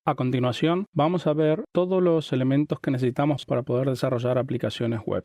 A continuación, vamos a ver todos los elementos que necesitamos para poder desarrollar aplicaciones web.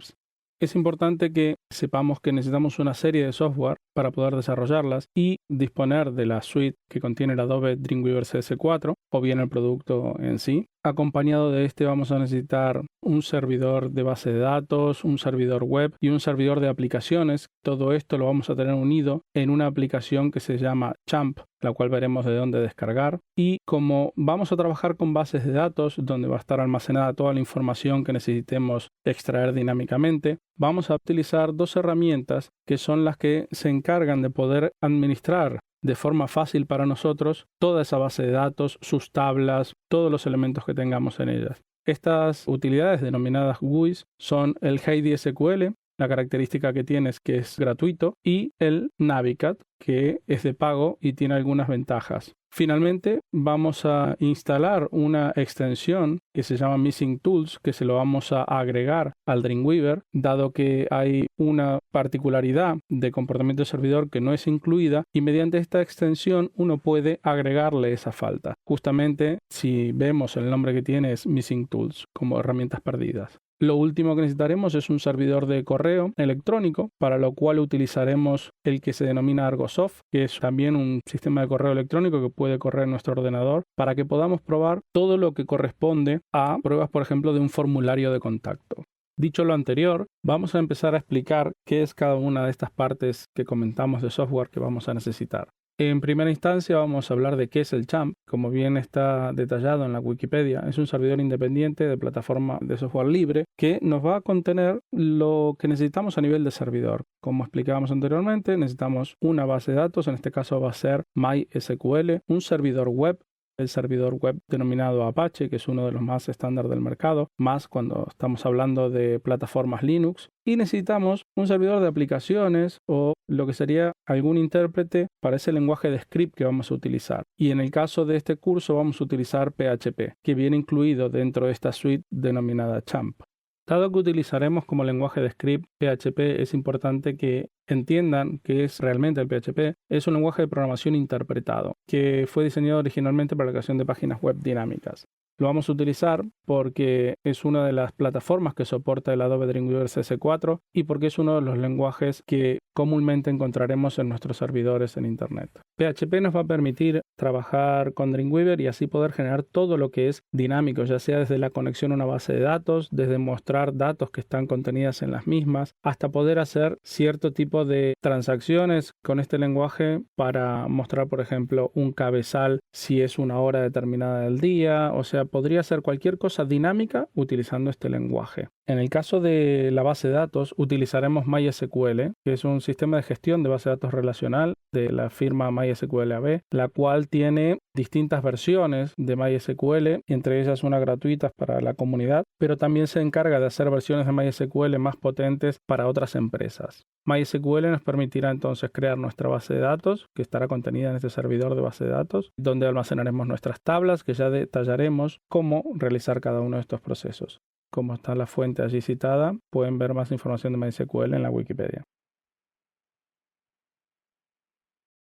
Es importante que sepamos que necesitamos una serie de software para poder desarrollarlas y disponer de la suite que contiene el Adobe Dreamweaver CS4 o bien el producto en sí. Acompañado de este vamos a necesitar un servidor de base de datos, un servidor web y un servidor de aplicaciones. Todo esto lo vamos a tener unido en una aplicación que se llama Champ, la cual veremos de dónde descargar. Y como vamos a trabajar con bases de datos, donde va a estar almacenada toda la información que necesitemos extraer dinámicamente, vamos a utilizar dos herramientas que son las que se encargan de poder administrar de forma fácil para nosotros toda esa base de datos, sus tablas, todos los elementos que tengamos en ellas. Estas utilidades denominadas GUIs son el HeidiSQL, la característica que tiene es que es gratuito, y el Navicat, que es de pago y tiene algunas ventajas. Finalmente, vamos a instalar una extensión que se llama Missing Tools, que se lo vamos a agregar al Dreamweaver, dado que hay una particularidad de comportamiento de servidor que no es incluida, y mediante esta extensión uno puede agregarle esa falta. Justamente, si vemos el nombre que tiene es Missing Tools, como herramientas perdidas. Lo último que necesitaremos es un servidor de correo electrónico, para lo cual utilizaremos el que se denomina Argosoft, que es también un sistema de correo electrónico que puede correr en nuestro ordenador, para que podamos probar todo lo que corresponde a pruebas, por ejemplo, de un formulario de contacto. Dicho lo anterior, vamos a empezar a explicar qué es cada una de estas partes que comentamos de software que vamos a necesitar. En primera instancia vamos a hablar de qué es el Champ. Como bien está detallado en la Wikipedia, es un servidor independiente de plataforma de software libre que nos va a contener lo que necesitamos a nivel de servidor. Como explicábamos anteriormente, necesitamos una base de datos, en este caso va a ser MySQL, un servidor web, el servidor web denominado Apache, que es uno de los más estándar del mercado, más cuando estamos hablando de plataformas Linux, y necesitamos un servidor de aplicaciones o lo que sería algún intérprete para ese lenguaje de script que vamos a utilizar. Y en el caso de este curso vamos a utilizar PHP, que viene incluido dentro de esta suite denominada Champ. Dado que utilizaremos como lenguaje de script PHP, es importante que entiendan que es realmente el PHP. Es un lenguaje de programación interpretado que fue diseñado originalmente para la creación de páginas web dinámicas. Lo vamos a utilizar porque es una de las plataformas que soporta el Adobe Dreamweaver CS4 y porque es uno de los lenguajes que comúnmente encontraremos en nuestros servidores en Internet. PHP nos va a permitir trabajar con Dreamweaver y así poder generar todo lo que es dinámico, ya sea desde la conexión a una base de datos, desde mostrar datos que están contenidas en las mismas, hasta poder hacer cierto tipo de transacciones con este lenguaje para mostrar, por ejemplo, un cabezal si es una hora determinada del día, o sea, podría ser cualquier cosa dinámica utilizando este lenguaje. En el caso de la base de datos, utilizaremos MySQL, que es un sistema de gestión de base de datos relacional de la firma MySQL AB, la cual tiene distintas versiones de MySQL, entre ellas una gratuita para la comunidad, pero también se encarga de hacer versiones de MySQL más potentes para otras empresas. MySQL nos permitirá entonces crear nuestra base de datos, que estará contenida en este servidor de base de datos, donde almacenaremos nuestras tablas, que ya detallaremos cómo realizar cada uno de estos procesos. Como está la fuente allí citada, pueden ver más información de MySQL en la Wikipedia.